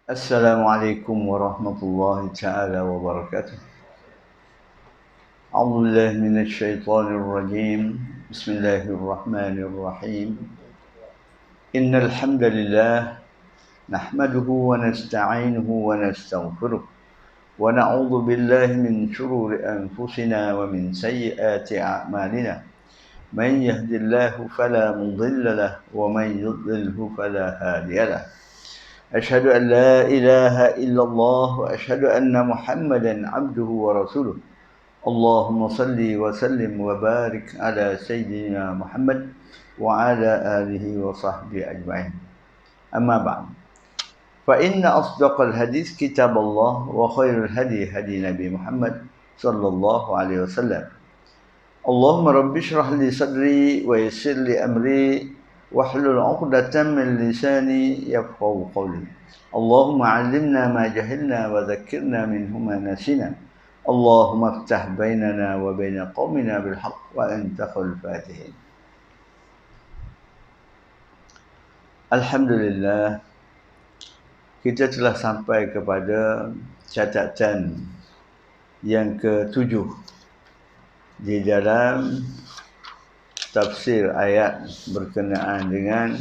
Assalamualaikum warahmatullahi taala wabarakatuh. A'udzu billahi minasy syaithanir rajim. Bismillahirrahmanirrahim. Innal hamdalillah nahmaduhu wa nasta'inuhu wa nastaghfiruh wa na'udzu billahi min shururi anfusina wa min sayyiati a'malina. Man yahdihillahu fala mudilla lahu wa man yudlilhu fala hadiya lahu. أشهد أن لا إله إلا الله وأشهد أن محمدا عبده ورسوله اللهم صل وسلم وبارك على سيدنا محمد وعلى آله وصحبه أجمعين أما بعد فإن أصدق الحديث كتاب الله وخير الهدي هدي نبي محمد صلى الله عليه وسلم اللهم رب اشرح لي صدري ويسر لي أمري واحلل عقدة من لساني يفقهوا قولي اللهم علمنا ما جهلنا وذكرنا منه ما نسينا اللهم افتح بيننا وبين قومنا بالحق وأنت خير الفاتحين. Alhamdulillah, kita telah sampai kepada catatan yang ke-7 di dalam tafsir ayat berkenaan dengan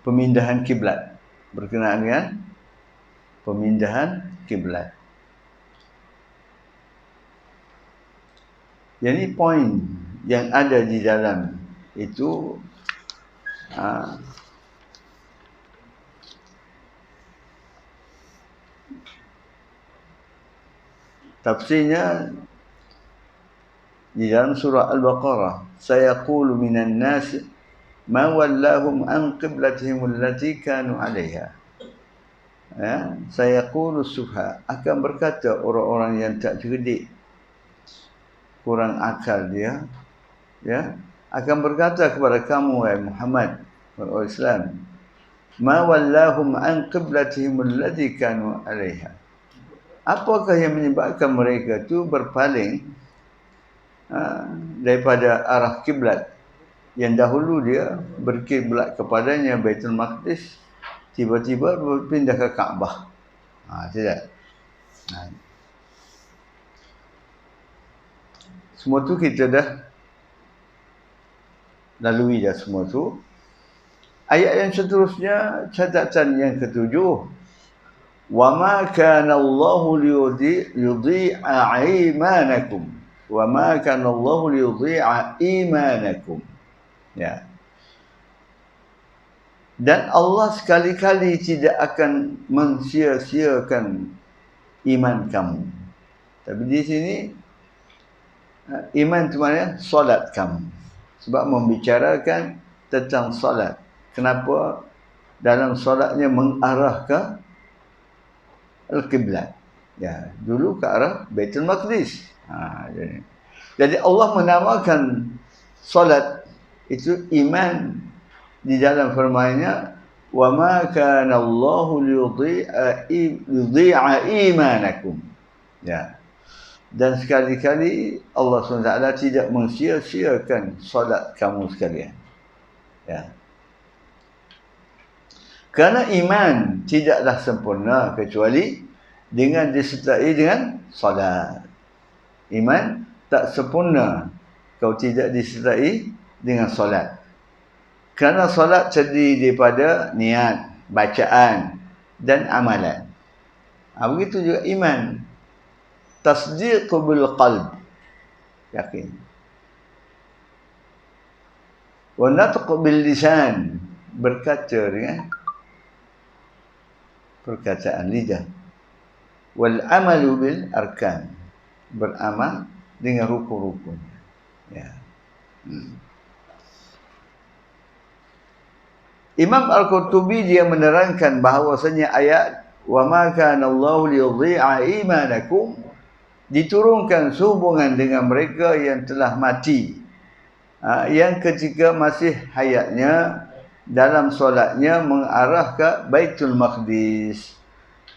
pemindahan kiblat, berkenaan dengan pemindahan kiblat. Jadi poin yang ada di dalam itu tafsirnya di dalam surah Al-Baqarah, sayaqulu minan nas ma wallahum an qiblatihim allati kanu 'alaiha. Ya, sayaqulu subha, akan berkata orang-orang yang tak cerdik, kurang akal dia, ya, akan berkata kepada kamu wahai Muhammad wahai Islam, ma wallahum an qiblatihim allati kanu 'alaiha. Apakah yang menyebabkan mereka itu berpaling daripada arah kiblat yang dahulu dia berkiblat kepadanya Baitul Maqdis, tiba-tiba berpindah ke Kaabah. Tidak. Semua tu kita dah lalui dah semua tu. Ayat yang seterusnya, catatan yang ke-7. وَمَا كَانَ اللَّهُ لِيُضِيعَ إِيمَانَكُمْ وَمَا كَانَ اللَّهُ لِيُضِيعَ إِيمَانَكُمْ. Ya. Dan Allah sekali-kali tidak akan mensia-siakan iman kamu. Tapi di sini iman itu maknanya solat kamu. Sebab membicarakan tentang solat. Kenapa dalam solatnya mengarah ke Al-Qiblat. Ya, dulu ke arah Baitul Maqdis. Jadi Allah menamakan solat itu iman di dalam firman-Nya, wa ma kana Allahu liyudhi'a imanakum. Ya. Dan sekali-kali Allah SWT tidak mensia-siakan solat kamu sekalian. Ya. Kerana iman tidaklah sempurna kecuali dengan disertai dengan solat. Iman tak sempurna kalau tidak disertai dengan solat. Kerana solat terdiri daripada niat, bacaan dan amalan. Begitu juga iman. Tasdiq bil qalb, yakin. Wa natq bil lisan, berkata dengan perkataan lidah. Wal amalu bil arkan, beramal dengan rukun-rukun. Ya. Imam Al-Qurtubi dia menerangkan bahawasanya ayat wa ma kana Allahu liyudhi'a imanakum diturunkan sehubungan dengan mereka yang telah mati, yang ketika masih hayatnya dalam solatnya mengarah ke Baitul Maqdis.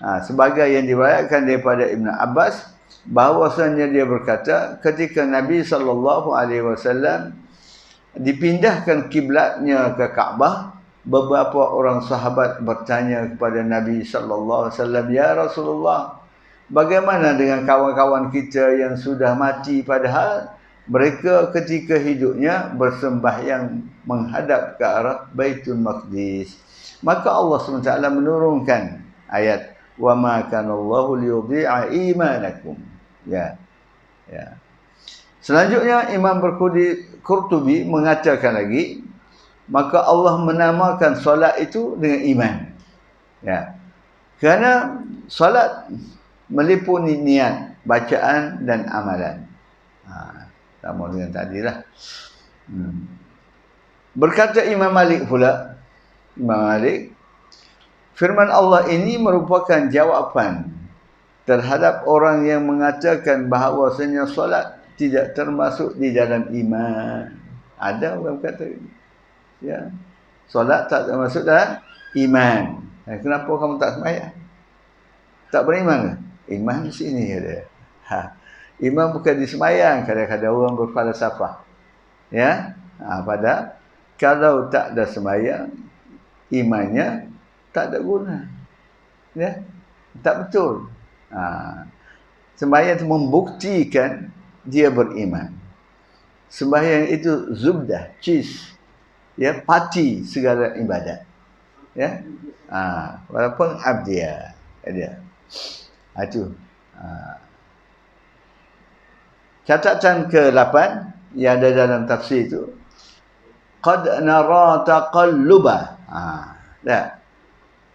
Sebagai yang diriwayatkan daripada Ibn Abbas, bahawasanya dia berkata ketika Nabi SAW dipindahkan kiblatnya ke Kaabah, beberapa orang sahabat bertanya kepada Nabi SAW, "Ya Rasulullah, bagaimana dengan kawan-kawan kita yang sudah mati padahal mereka ketika hidupnya bersembahyang menghadap ke arah Baitul Maqdis?" Maka Allah SWT menurunkan ayat, "Wa ma kana Allahu liyudhi'a imanakum." Ya. Selanjutnya Imam Qurtubi mengatakan lagi, maka Allah menamakan solat itu dengan iman. Ya. Kerana solat meliputi niat, bacaan dan amalan. Sama dengan tadilah. Berkata Imam Malik pula, firman Allah ini merupakan jawapan terhadap orang yang mengatakan bahawasanya solat tidak termasuk di dalam iman. Ada orang kata, ya, solat tak termasuk dalam iman. Kenapa kamu tak sembahyang? Tak beriman ke? Iman di sini ada. Iman bukan di sembahyang. Kadang-kadang orang berfalsafah. Ya, pada kalau tak ada sembahyang, imannya tak ada guna. Ya, tak betul. Sembahyang itu membuktikan dia beriman. Sembahyang itu zubdah, cheese, ya, pati segala ibadat. Ya, walaupun abdia, dia. Itu. Catatan ke-8 yang ada dalam tafsir itu, qad nara taqalluba.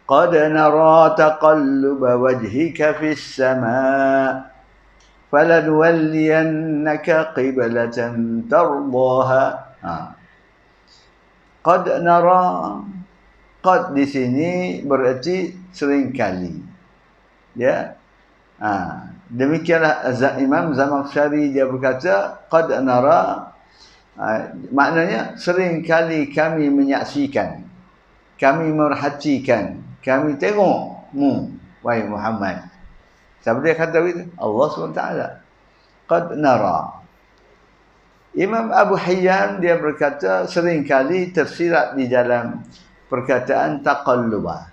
Qad nara taqalluba wajhika fis sama' falanwalliyannaka qiblatan tardaha. Qad nara, qad di sini berarti seringkali. Ya. Demikianlah Imam Zamakhsyari dia berkata, qad nara, maknanya seringkali kami menyaksikan, kami merhatikan, kami tengokmu wahai Muhammad. Siapa dia kata begitu? Allah SWT. Qad nara. Imam Abu Hayyan dia berkata seringkali tersirat di dalam perkataan taqalluba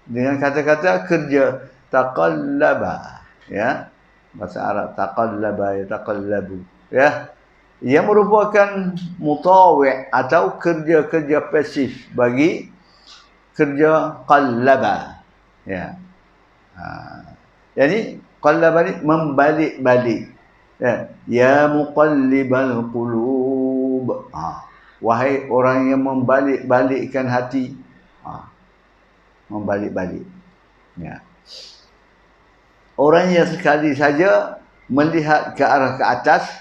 dengan kata-kata kerja taqallaba. Ya, bahasa Arab taqallaba, yataqallabu, ya, ia merupakan mutawi' atau kerja-kerja pasif bagi kerja qallaba. Ya. Jadi qallaba ni membalik-balik. Ya muqallibal qulub. Wahai orang yang membalik-balikkan hati. Membalik-balik. Ya. Orang yang sekali saja melihat ke arah ke atas,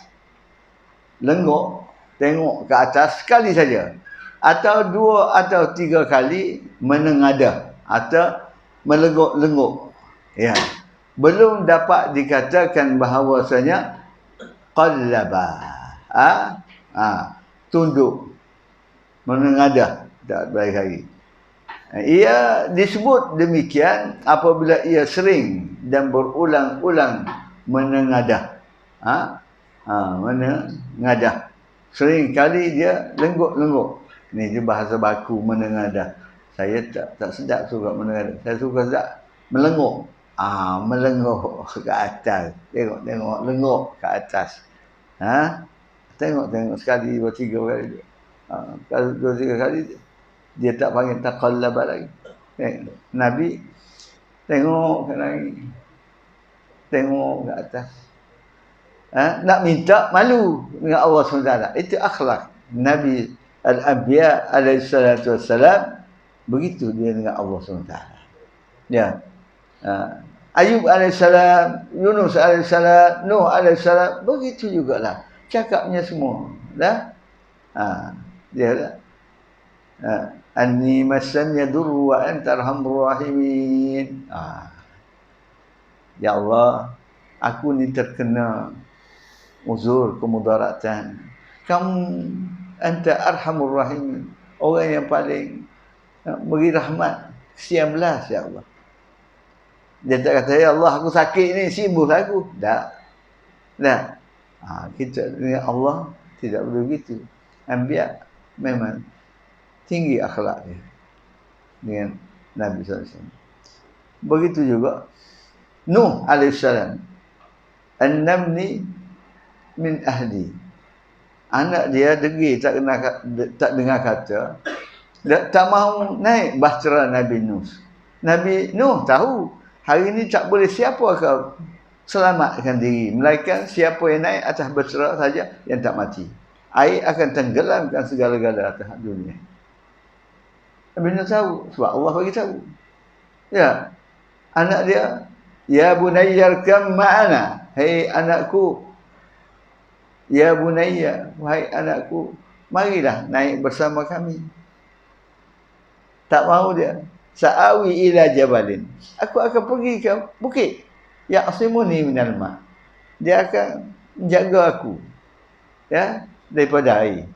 lenggok, tengok ke atas sekali saja, atau 2 atau 3 kali menengadah atau melenggok-lenggok, ya, belum dapat dikatakan bahawasanya qallaba, tunduk, menengadah, tak baik lagi. Ia disebut demikian apabila ia sering dan berulang-ulang menengadah. Menengadah. Sering kali dia lenggok-lenggok. Ni dia bahasa baku menengadah. Saya tak sedap suka menengadah. Saya suka sedap melengok. Melengok ke atas. Tengok lenggok ke atas. Tengok sekali, 2, 3 kali. Kalau 2, 3 kali dia tak panggil taqallaba lagi. Nabi tengok ke langit, tengok ke atas. Nak minta malu dengan Allah SWT. Itu akhlak Nabi Al-Anbiya alaihissalatu wassalam. Begitu dia dengan Allah SWT. Ya. Ayub alaihissalam, Yunus alaihissalam, Nuh alaihissalam, begitu jugalah. Cakapnya semua. Dah? Dia dah. Anni massannya durru wa anta arhamur rahimin. Ya Allah, aku ni terkena uzur, kemudaratan. Kamu anta arhamur rahimin, orang yang paling beri rahmat, kesian belas ya Allah. Dia tak kata, ya Allah aku sakit ni, sembuhlah aku. Tak. Kita dengan Allah tidak perlu begitu. Anbiya memang tinggi akhlak dia dengan Nabi SAW. Begitu juga Nuh alaihissalam. An-namni min ahli. Anak dia degil tak dengar kata, tak mahu naik bahtera Nabi Nuh. Nabi Nuh tahu hari ini tak boleh siapa akan selamatkan diri, melainkan siapa yang naik atas bahtera saja yang tak mati. Air akan tenggelamkan segala-gala atas dunia. Nabi Nuh tahu sebab Allah bagi tahu. Ya, anak dia, ya bunayya arkam ma'ana, hei anakku, ya bunayya, wahai anakku, marilah naik bersama kami. Tak mahu dia. Sa'awi ila jabalin, aku akan pergi ke bukit, ya'simuni minal ma', dia akan menjaga aku, ya, daripada air.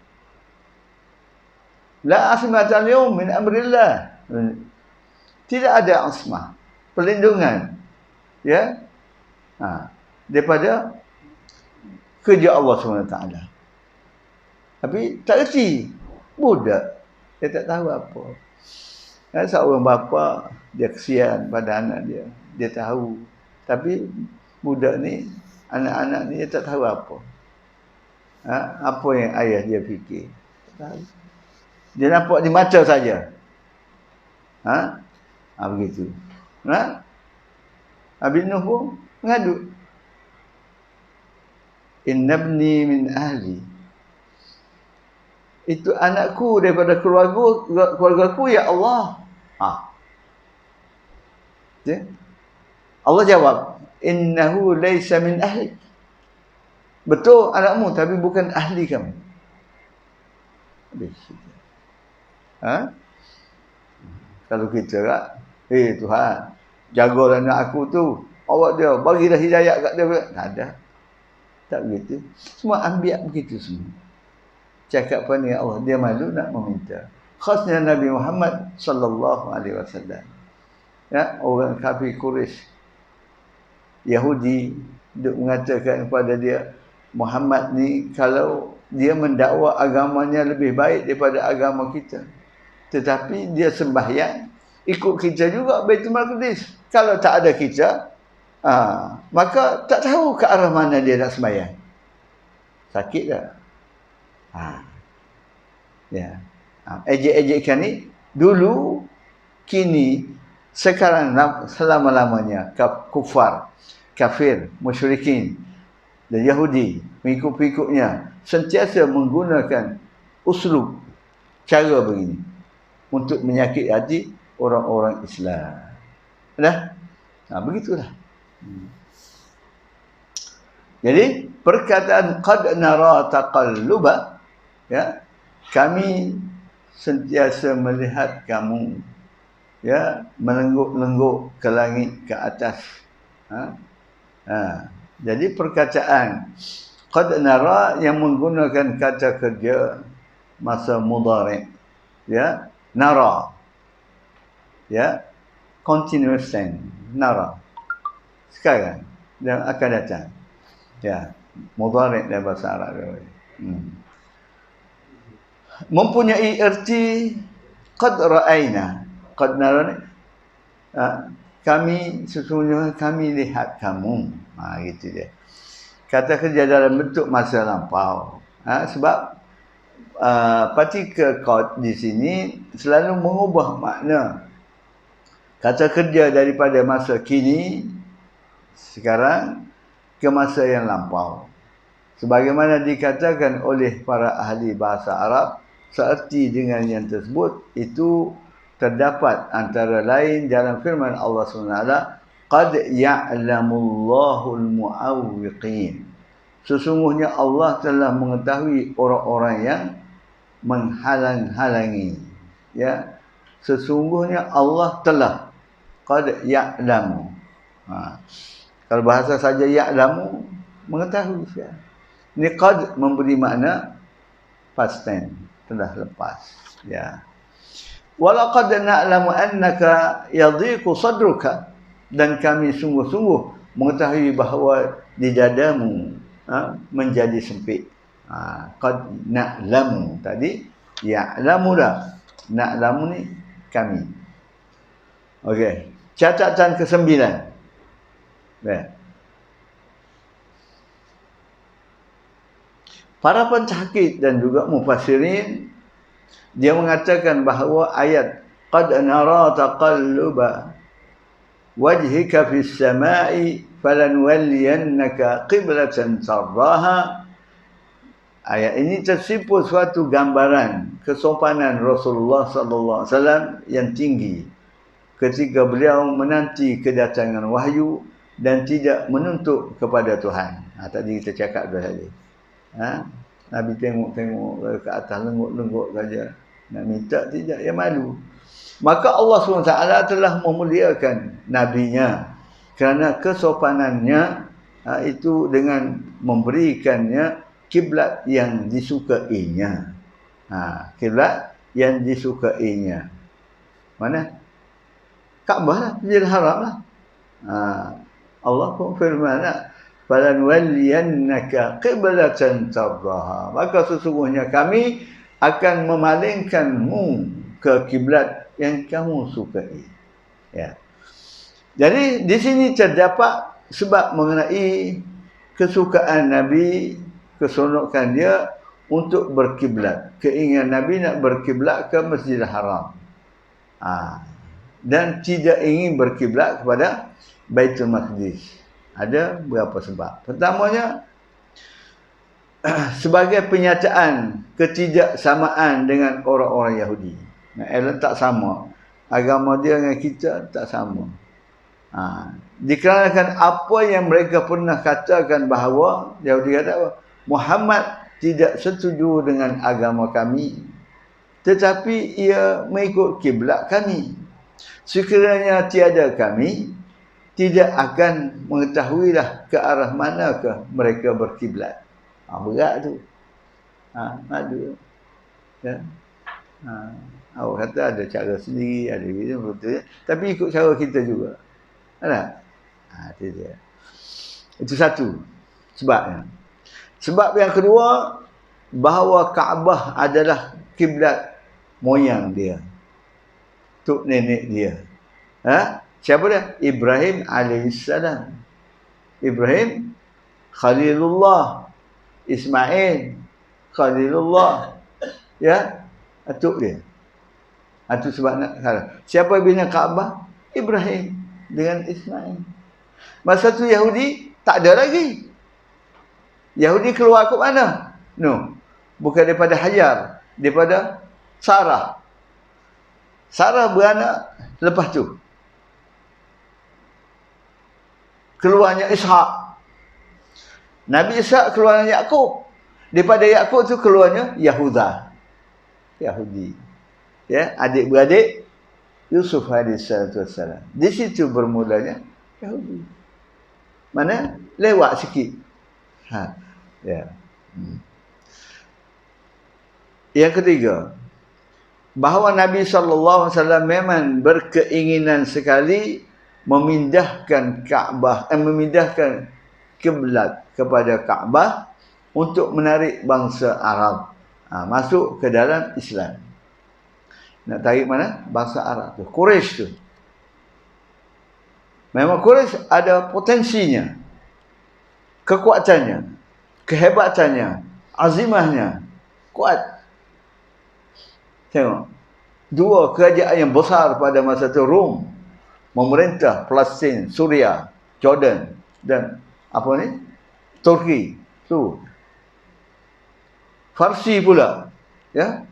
La asmata al-yawm min amrillah, tidak ada asmah, perlindungan, ya, daripada kerja Allah SWT. Tapi tak reti, budak, dia tak tahu apa. Seorang bapa, dia kesian pada anak dia, dia tahu. Tapi budak ni, anak-anak ni, dia tak tahu apa. Apa yang ayah dia fikir, tak tahu. Dia nampak di mata saja. Begitu. Nabi Nuh pun mengadu. Innabni min ahli. Itu anakku daripada keluargaku, ya Allah. Ya? Allah jawab, innahu laysa min ahli. Betul anakmu, tapi bukan ahli kamu. Kalau kita tak, Tuhan, jagalah anak aku tu, awak dia, bagilah hidayah kat dia. Tak ada. Tak begitu. Semua anbiya begitu semua. Cakap pada Allah, dia malu nak meminta. Khasnya Nabi Muhammad sallallahu alaihi wasallam. Ya, orang kafir Quraisy, Yahudi, duk mengatakan kepada dia, Muhammad ni kalau dia mendakwa agamanya lebih baik daripada agama kita, tetapi dia sembahyang ikut kita juga Baitul Maqdis. Kalau tak ada kita, maka tak tahu ke arah mana dia nak sembahyang. Sakit tak? Ya. Ejek-ejekkan ni dulu, kini, sekarang, selama-lamanya kufar, kafir, musyrikin dan Yahudi, pengikut-pengikutnya sentiasa menggunakan uslub, cara begini untuk menyakiti hati orang-orang Islam. Begitulah. Jadi perkataan qad nara taqalluba, ya, kami sentiasa melihat kamu, ya, melengguk-lengguk ke langit, ke atas. Jadi perkataan qad nara yang menggunakan kata kerja masa mudhari', ya, nara, ya, continuous tense, nara, sekarang dan akan datang, ya, mudhari' dalam bahasa Arab. Mempunyai erti qad ra'ayna. Qad nara ni, kami, sesungguhnya kami lihat kamu. Gitu dia. Kata kerja dalam bentuk masa lampau. Sebab partikel qad di sini selalu mengubah makna kata kerja daripada masa kini, sekarang, ke masa yang lampau. Sebagaimana dikatakan oleh para ahli bahasa Arab, seerti dengan yang tersebut itu terdapat antara lain dalam firman Allah SWT, qad ya'lamullahu al-mu'awwiqin. Sesungguhnya Allah telah mengetahui orang-orang yang menghalang-halangi. Ya, sesungguhnya Allah telah, qad ya'lamu. Kalau bahasa saja ya'lamu, mengetahui. Ini qad memberi makna past tense, telah lepas. Ya. Walaqad na'lamu annaka yadhiqu sadruka dan kami sungguh-sungguh mengetahui bahawa di dadamu menjadi sempit. Qad na'lamu tadi, ya'lamu dah. Na'lamu ni kami. Okey. Catatan ke-9. Baik. Para pentahqiq dan juga mufassirin dia mengatakan bahawa ayat qad nara taqalluba wajhika fis samai falanwalliyannaka qiblatan tardaha. Ayat ini tersimpul suatu gambaran kesopanan Rasulullah sallallahu alaihi wasallam yang tinggi ketika beliau menanti kedatangan wahyu dan tidak menuntut kepada Tuhan. Tadi kita cakap dah tadi. Nabi tengok-tengok ke atas, lengguk-lengguk saja. Nak minta tidak, dia malu. Maka Allah SWT telah memuliakan nabinya kerana kesopanannya itu dengan memberikannya kiblat yang disukainya. Kiblat yang disukainya. Mana? Kaabah lah, Masjidil Haram lah. Allah pun firman falanwalliyannaka qiblatan tardaha. Maka sesungguhnya kami akan memalingkanmu ke kiblat yang kamu sukai. Ya. Jadi di sini terdapat sebab mengenai kesukaan Nabi, keseronokan dia untuk berkiblat. Keinginan Nabi nak berkiblat ke Masjidil Haram. Dan tidak ingin berkiblat kepada Baitul Maqdis. Ada beberapa sebab. Pertamanya, sebagai penyataan ketidaksamaan dengan orang-orang Yahudi. Tak sama. Agama dia dengan kita tak sama. Dikarenakan apa yang mereka pernah katakan bahawa, Yahudi kata apa? Muhammad tidak setuju dengan agama kami, tetapi ia mengikut kiblat kami. Sekiranya tiada kami, tidak akan mengetahuilah ke arah manakah mereka berkiblat. Berat tu. Ada. Ya. Awak kata ada cara sendiri, ada gitu, betul ya. Tapi ikut cara kita juga. Ada? Itu dia. Itu satu sebabnya. Sebab yang kedua, bahawa Kaabah adalah kiblat moyang dia. Tok nenek dia. Siapa dia? Ibrahim alaihissalam. Ibrahim Khalilullah, Ismail Khalilullah. Ya, atuk dia. Itu sebab nak salah. Siapa bina Kaabah? Ibrahim dengan Ismail. Masa tu Yahudi tak ada lagi. Yahudi keluar ke mana? No. Bukan daripada Hajar, daripada Sarah. Sarah beranak lepas tu. Keluarnya Ishak. Nabi Ishak keluarnya Yakub. Daripada Yakub tu keluarnya Yahuda. Yahudi. Ya, adik-beradik Yusuf alaihissalam. Di situ bermulanya Yahudi. Mana? Lewat sikit. Ya. Yang ketiga, bahawa Nabi SAW memang berkeinginan sekali memindahkan Kaabah, memindahkan kiblat kepada Kaabah untuk menarik bangsa Arab masuk ke dalam Islam. Nak tarik mana? Bangsa Arab tu, Quraisy tu. Memang Quraisy ada potensinya, kekuatannya, kehebatannya, azimahnya kuat. Tengok, dua kerajaan yang besar pada masa itu, Rom memerintah Palestin, Suria, Jordan dan Turki tu. Farsi pula, ya.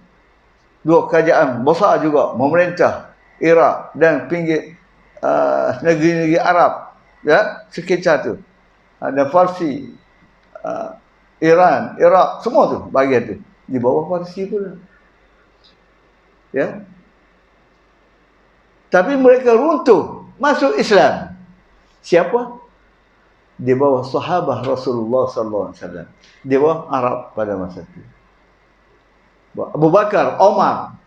Dua kerajaan besar juga memerintah Iraq dan pinggir negeri-negeri Arab, ya, sekitar tu. Ada Farsi, Iran, Iraq, semua tu bahagian tu di bawah Farsi pula. Ya. Tapi mereka runtuh masuk Islam. Siapa? Di bawah sahabat Rasulullah sallallahu alaihi wasallam. Di bawah Arab pada masa itu. Abu Bakar, Omar,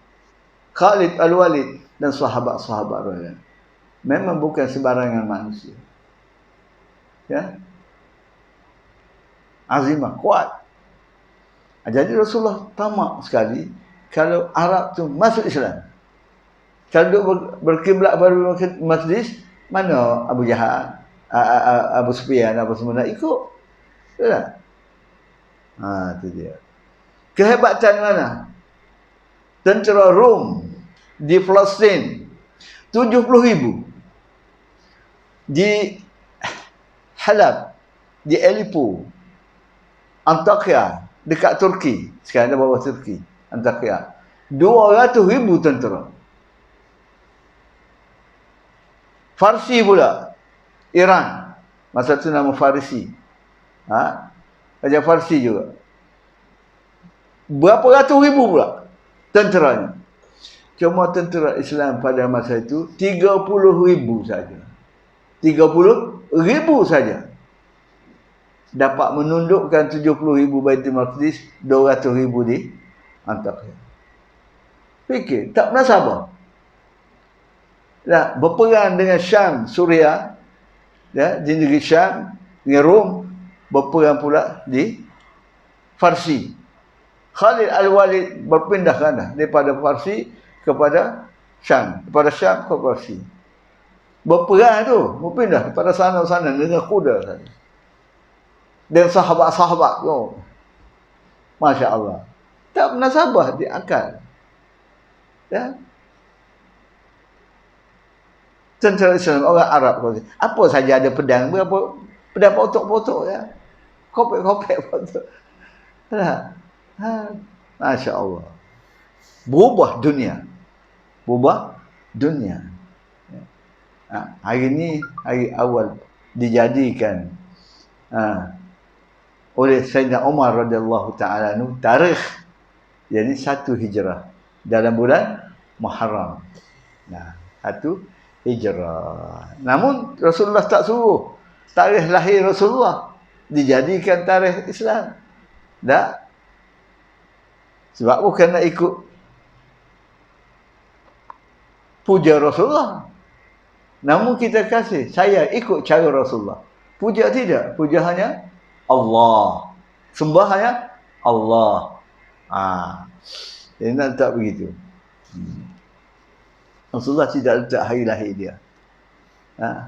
Khalid Al-Walid dan sahabat-sahabat lain. memang bukan sembarangan manusia. Ya, azimah kuat. Jadi Rasulullah tamak sekali kalau Arab tu masuk Islam. Kalau duduk berkiblat baru majlis, mana Abu Jahal, Abu Sufyan, apa semua nak ikut. Betul tak? Itu dia. Kehebatan mana? Tentera Rom di Palestin 70,000, di Halab, di Aleppo, Antakya dekat Turki, sekarang ada bawah Turki, Antakya, 200,000 tentera. Farsi pula, Iran, masa tu nama Farisi, Raja Farsi juga, berapa ratus ribu pula tenteranya. Cuma tentera Islam pada masa itu 30,000 saja. 30,000 saja dapat menundukkan 70,000 Baitul Maqdis, 200,000 di Antakya. Fikir, tak pernah sabar. Nah, berperang dengan Syam, Suria, ya, di negeri Syam, dengan Rom, berperang pula di Farsi. Khalid Al-Walid berpindah kanan daripada Farsi kepada Syam, daripada Syam ke Farsi. Berperang tu, berpindah daripada sana dengan kuda saja. Dan sahabat-sahabat tu, Masya Allah, tak pernah sabar di akal. Ya, tentera Islam, orang Arab, apa saja ada pedang, berapa pedang potok-potok, ya, kopek-kopek potok. Masya Allah, berubah dunia. Hari ini hari awal dijadikan oleh Sayyidina Umar radhiyallahu ta'ala anhu tarikh, jadi 1 Hijrah dalam bulan Muharram. 1 Hijrah. Namun Rasulullah tak suruh tarikh lahir Rasulullah dijadikan tarikh Islam. Tak. Sebab bukan nak ikut puja Rasulullah. Namun kita kasih, saya ikut cara Rasulullah. Puja tidak, puja hanya Allah. Sembah hanya Allah. Jadi nak tak begitu. Rasulullah tidak letak hari lahir dia.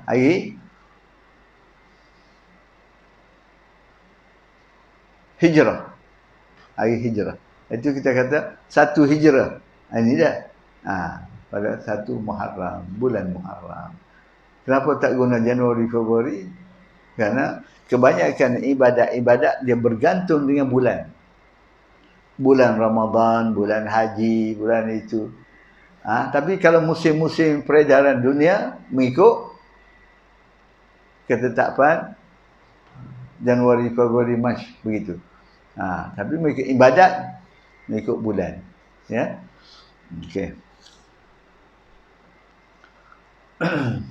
Hari Hijrah. Hari Hijrah. Itu kita kata 1 Hijrah. Ini dah. Pada 1 Muharram, bulan Muharram. Kenapa tak guna Januari, Februari? Kerana kebanyakan ibadat-ibadat dia bergantung dengan bulan. Bulan Ramadan, bulan haji, bulan itu. Tapi kalau musim-musim peredaran dunia mengikut ketetapan Januari, Februari, Mac, begitu. Tapi mengikut ibadat mengikut bulan. Ya. Okey.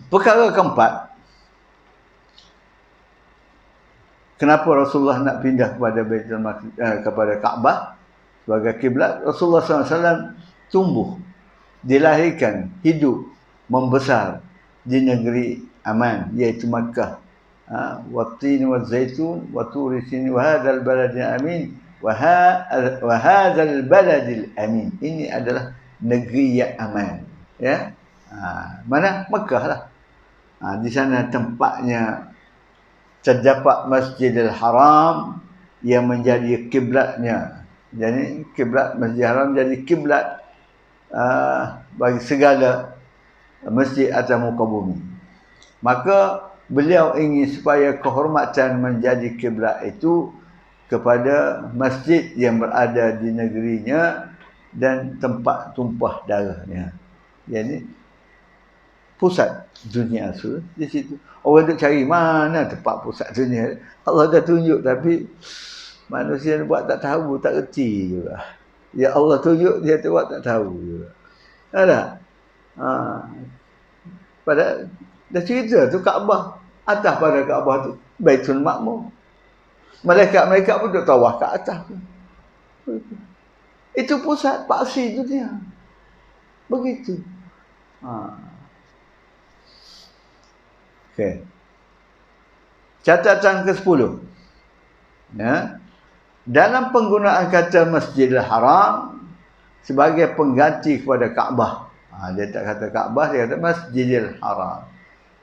Perkara keempat, kenapa Rasulullah nak pindah kepada Baitul Maqdis, kepada Kaabah sebagai kiblat? Rasulullah SAW tumbuh, dilahirkan, hidup, membesar di negeri aman, iaitu Makkah. Wat-tin waz-zaitun wa turi sinin wa hadzal baladil amin wa hadzal baladil amin. Ini adalah negeri yang aman. Ya. Mana? Mekah lah. Di sana tempatnya terdapat Masjidil Haram yang menjadi kiblatnya. Jadi kiblat Masjidil Haram jadi kiblat bagi segala masjid atas muka bumi. Maka beliau ingin supaya kehormatan menjadi kiblat itu kepada masjid yang berada di negerinya dan tempat tumpah darahnya. Jadi pusat dunia tu di situ. Orang duk cari mana tempat pusat dunia. Allah dah tunjuk, tapi manusia ni buat tak tahu, tak reti juga. Ya Allah tunjuk, dia tu buat tak tahu juga. Ada. Pada dah cerita tu Kaabah. Atas pada Kaabah tu Baitul Ma'mur. Malaikat-malaikat pun duk tawaf kat atas tu. Itu pusat paksi dunia. Begitu. Okey. Catatan ke-10. Ya. Dalam penggunaan kata Masjidil Haram sebagai pengganti kepada Kaabah. Dia tak kata Kaabah, dia kata Masjidil Haram.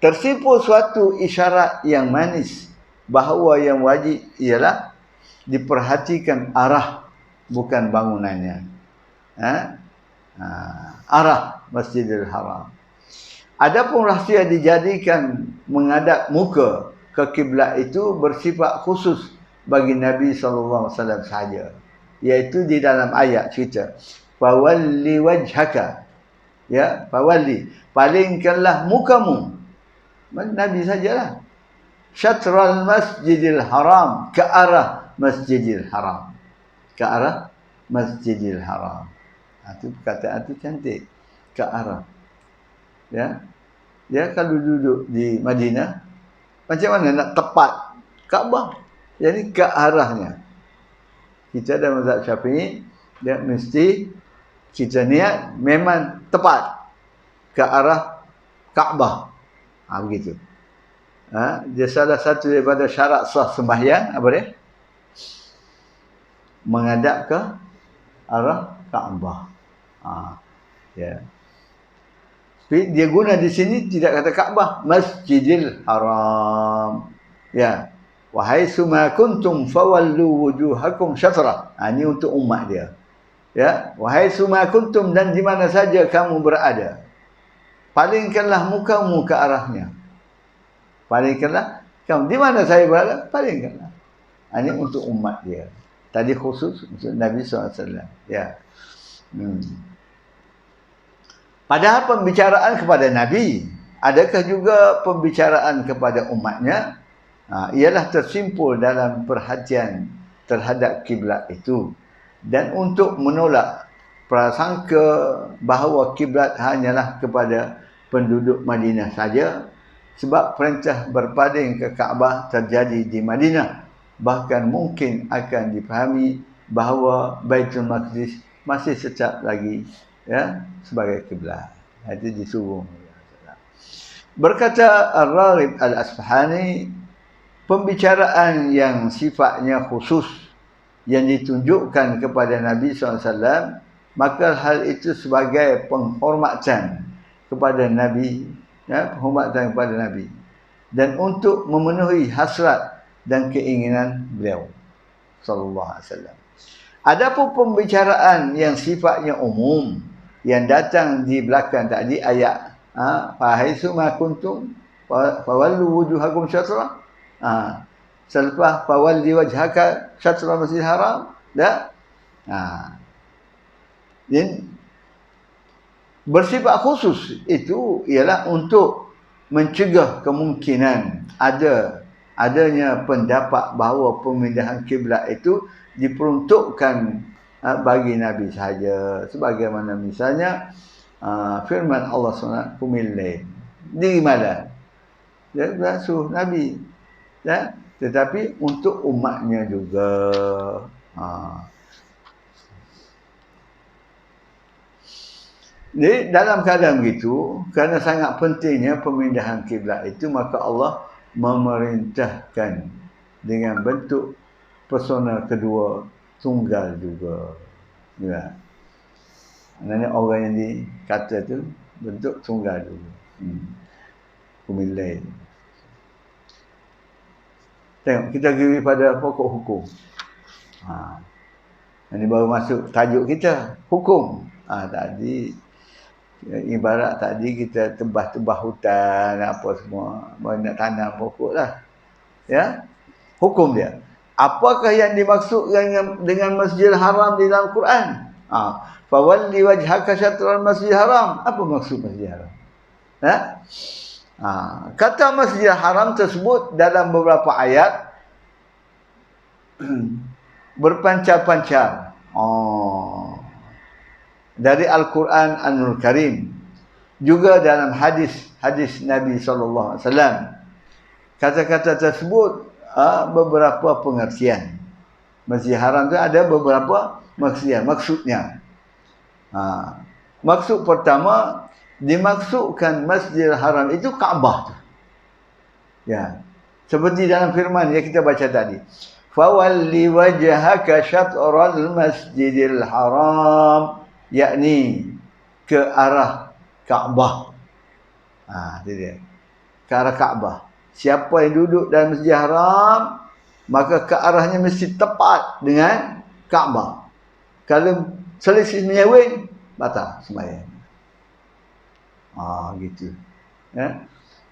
Tersimpul suatu isyarat yang manis bahawa yang wajib ialah diperhatikan arah, bukan bangunannya. Arah Masjidil Haram. Adapun rahsia dijadikan menghadap muka ke kiblat itu bersifat khusus bagi Nabi SAW sahaja, iaitu di dalam ayat cerita fawalli wajhaka, ya, fawalli, palingkanlah mukamu, Nabi sajalah, syatral Masjidil Haram, ke arah Masjidil Haram, ke arah Masjidil Haram. Itu perkataan itu cantik, ke arah. Ya, dia kalau duduk di Madinah, macam mana nak tepat Kaabah? Jadi ke arahnya. Kita ada mazhab Syafi'i, dia mesti kita niat memang tepat ke arah Kaabah. Begitu. Dia salah satu daripada syarat sah sembahyang, apa dia? Menghadap ke arah Kaabah. Ya. Tapi dia guna di sini tidak kata Kaabah, Masjidil Haram. Ya. Wahai suma kuntum fawallu wujuhakum syatrah. Ini untuk umat dia. Ya, wahai suma kuntum, dan di mana saja kamu berada, palingkanlah mukamu ke arahnya. Palingkanlah kamu, di mana saya berada, palingkanlah. Ini untuk umat dia. Tadi khusus untuk Nabi SAW. Ya. Padahal pembicaraan kepada Nabi, adakah juga pembicaraan kepada umatnya? Ialah tersimpul dalam perhatian terhadap kiblat itu, dan untuk menolak prasangka bahawa kiblat hanyalah kepada penduduk Madinah saja, sebab perintah berpaling ke Kaabah terjadi di Madinah. Bahkan mungkin akan dipahami bahawa Baitul Maqdis masih tetap lagi, ya, sebagai kiblat. Itu disuruh. Berkata Ar-Raghib Al-Asfahani, pembicaraan yang sifatnya khusus yang ditunjukkan kepada Nabi SAW, maka hal itu sebagai penghormatan kepada Nabi, ya, penghormatan kepada Nabi, dan untuk memenuhi hasrat dan keinginan beliau sallallahu alaihi wasallam. Adapun pembicaraan yang sifatnya umum yang datang di belakang tadi ayat, fa haitsuma kuntum fawallu wujuhakum syatrah, selepas fawalli wajhaka syatrah Masjidil Haram, dah. Dan bersifat khusus itu ialah untuk mencegah kemungkinan adanya pendapat bahawa pemindahan kiblat itu diperuntukkan bagi Nabi sahaja, sebagaimana misalnya firman Allah SWT, qumil lail, di malam, dia berasuh Nabi, ya, tetapi untuk umatnya juga. Jadi dalam keadaan begitu, kerana sangat pentingnya pemindahan kiblat itu, maka Allah memerintahkan dengan bentuk persona kedua tunggal juga. Ya. Maknanya orang yang dikata itu bentuk tunggal juga. Kumilai. Tengok, kita pergi pada pokok hukum. Ini baru masuk tajuk kita, hukum. Tadi ibarat tadi kita tebah-tebah hutan apa semua, nak tanam pokok lah, ya, hukum dia. Apakah yang dimaksud dengan Masjidil Haram di dalam Quran? Fawalli wajhaka syatral Masjidil Haram. Apa maksud Masjidil Haram? Kata Masjidil Haram tersebut dalam beberapa ayat berpancar-pancar dari Al-Quran An-Nur Karim, juga dalam hadis Nabi SAW. Kata-kata tersebut beberapa pengertian. Masjid Haram itu ada beberapa maksudnya. Maksud pertama, dimaksudkan Masjidil Haram itu Kaabah tu. Ya. Seperti dalam firman yang kita baca tadi. Fawalli wajhaka syatral masjidil haram, yakni ke arah Kaabah. Itu dia. Ke arah Kaabah. Siapa yang duduk dalam Masjid Haram, maka ke arahnya mesti tepat dengan Kaabah. Kalau selisih menyewing, batal sembahyang. Gitu. Ya.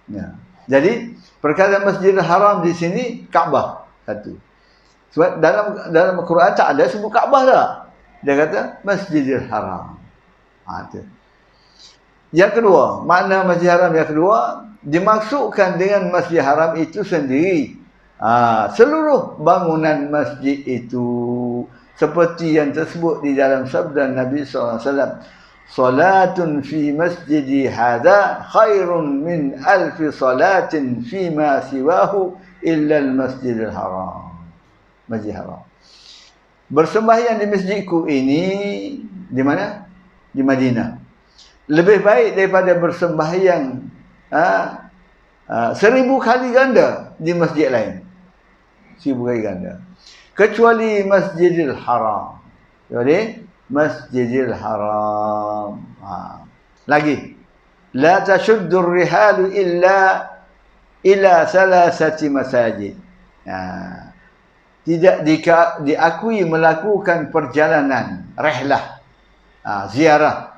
Ya. Jadi perkataan Masjidil Haram di sini Kaabah satu. Sebab dalam Al-Quran tak ada sebut Kaabah dah. Dia kata Masjidil Haram. Itu. Yang kedua, makna Masjid Haram yang kedua, dimaksudkan dengan Masjid Haram itu sendiri seluruh bangunan masjid itu, seperti yang tersebut di dalam sabda Nabi SAW. Salatun fi masjidi hadha khairun min alfi salatin fi ma siwahu illa al-masjidil haram. Masjid Haram. Bersembahyang di masjidku ini di mana? Di Madinah. Lebih baik daripada bersembahyang 1000 kali ganda di masjid lain. 1000 kali ganda. Kecuali Masjidil Haram. Jadi Masjidil Haram. Lagi. La tashuddur rihalu illa ila salasati masajid. Tidak diakui melakukan perjalanan rihlah, ziarah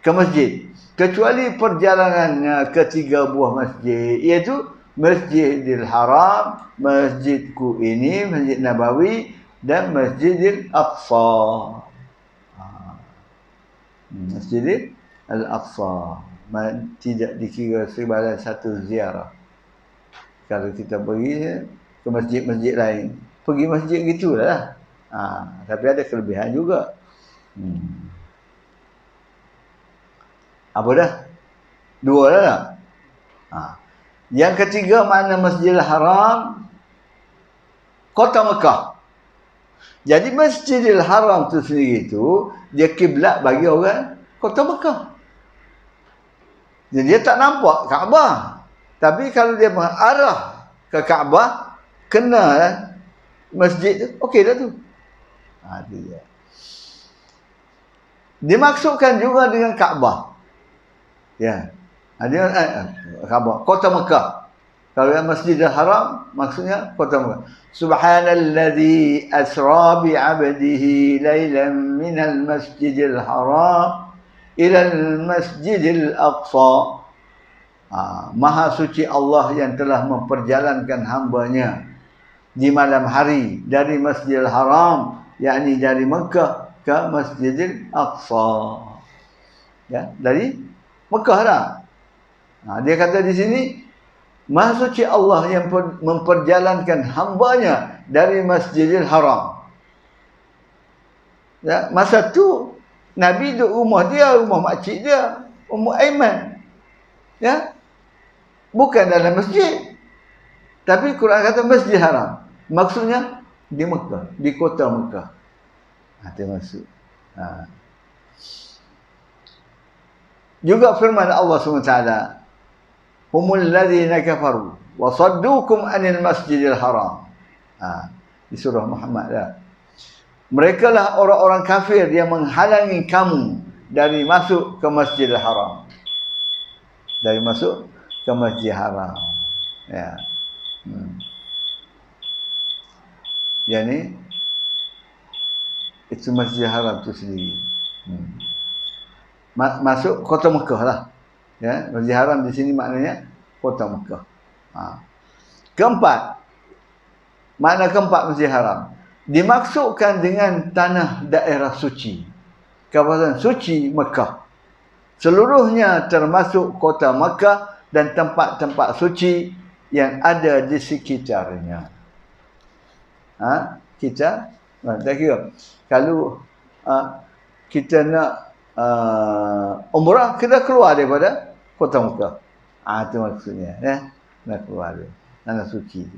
ke masjid, kecuali perjalanannya ke 3 buah masjid, iaitu Masjidil Haram, masjidku ini, Masjid Nabawi, dan Masjidil Aqsa. Masjidil Al-Aqsa tidak dikira sebagai satu ziarah. Kalau kita pergi ke masjid-masjid lain, pergi masjid gitulah. Tapi ada kelebihan juga. Apa dah? 2 dah tak? Yang ketiga, makna Masjidil Haram, kota Mekah. Jadi Masjidil Haram tu sendiri tu, dia kiblat bagi orang kota Mekah. Jadi dia tak nampak Kaabah. Tapi kalau dia mengarah ke Kaabah, kena masjid tu, okey dah tu. Itu dia. Dimaksudkan juga dengan Kaabah. Ya. Dia Kaabah, kota Mekah. Kalau yang Masjidil Haram maksudnya kota Mekah. Subhanallazi asra bi 'abdihi lailan minal masjidil haram ilal masjidil aqsa. Maha suci Allah yang telah memperjalankan hamba-Nya di malam hari dari Masjidil Haram, yakni dari Mekah ke Masjidil Aqsa. Ya, dari Mekah dah. Dia kata di sini, Maha suci Allah yang memperjalankan hamba-Nya dari Masjidil Haram. Ya, masa tu Nabi duduk rumah dia, rumah makcik dia, Ummu Aiman. Ya. Bukan dalam masjid. Tapi Quran kata Masjid Haram. Maksudnya di Mekah, di kota Mekah. Itu maksud. Juga firman Allah SWT, humul ladzina kafaru wa saddukum anil masjidil haram. Di surah Muhammad dah. Mereka lah orang-orang kafir yang menghalangi kamu dari masuk ke Masjidil Haram. Dari masuk ke Masjid Haram. Ya. Yani itu Masjid Haram tu sendiri. Masuk kota Mekah lah. Ya, Masjid Haram di sini maknanya kota Mekah. Keempat, makna keempat Masjid Haram dimaksudkan dengan tanah daerah suci, kawasan suci Mekah. Seluruhnya termasuk kota Mekah dan tempat-tempat suci yang ada di sekitarnya. Kita tak kira kalau kita nak umrah, kita keluar daripada kota Mekah. Itu maksudnya, ya. Nak keluar dia, tanah suci.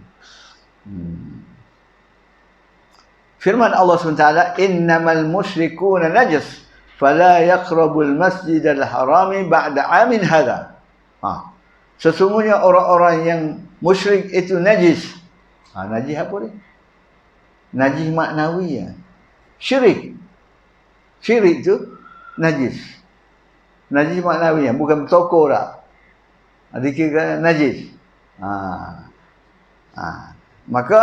Firman Allah SWT, innamal musyrikuna najas fala yaqrabul masjidal harami ba'da amin hadha. Sesungguhnya orang-orang yang musyrik itu najis. Najis apa ni? Najis maknawi ya. Syirik. Syirik tu najis. Najis maknawi ya, bukan toko dah. Dikira najis. Maka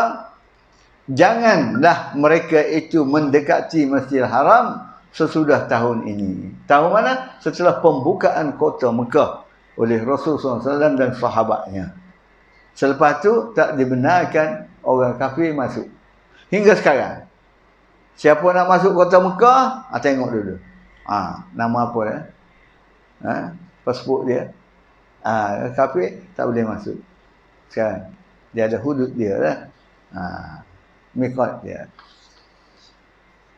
janganlah mereka itu mendekati Masjidil Haram sesudah tahun ini. Tahun mana? Setelah pembukaan kota Mekah oleh Rasulullah SAW dan sahabatnya. Selepas tu tak dibenarkan orang kafir masuk. Hingga sekarang. Siapa nak masuk kota Mekah, tengok dulu. Nama apa dia? Pasport dia. Kafir tak boleh masuk. Sekarang dia ada hudud dia lah. Miqat dia.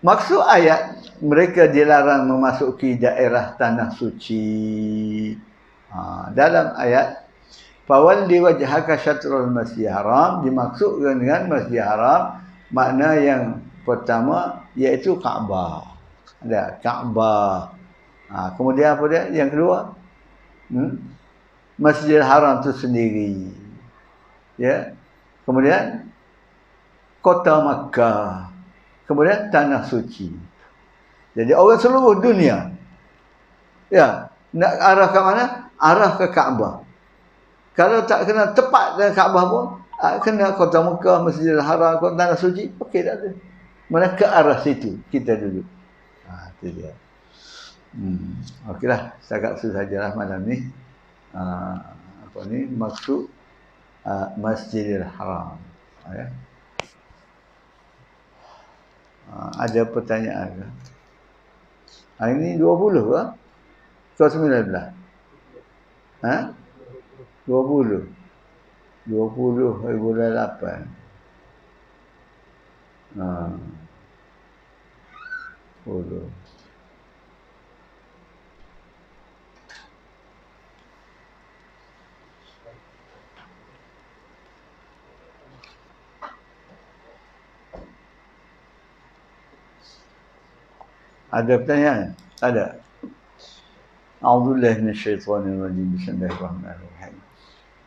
Maksud ayat mereka dilarang memasuki daerah tanah suci. Dalam ayat fawalli wajhaka syatrul masjidil haram dimaksudkan dengan Masjidil Haram makna yang pertama iaitu Kaabah. Ada Kaabah. Kemudian apa dia? Yang kedua, Masjidil Haram itu sendiri. Ya. Kemudian kota Makkah. Kemudian tanah suci. Jadi orang seluruh dunia ya nak arah ke mana? Arah ke Kaabah. Kalau tak kena tepat dengan Kaabah pun kena kota Makkah, Masjidil Haram, kota tanah suci, okey tak ada. Mana ke arah situ kita duduk. Itu dia. Okeylah, setakat itu sajalah malam ni. Maksud Masjidil Haram. Ya. Ada pertanyaan ke? Hari ni 20 ke? Ke 19? 20 hari bulan 8. Ada pertanyaan? Ada. A'udzubillahi minasyaitonir rajim. Bismillahirrahmanirrahim.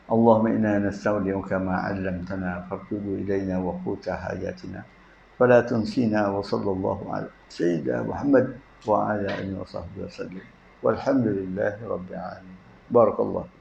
Allahumma inna nastaudi'uka ma 'allamtana farduhu ilaina wa quta hajatina. Fala tunsina wa sallallahu ala sayyidina Muhammad wa ala alihi wa sahbihi wasallam. Walhamdulillahi rabbil alamin. Barakallahu.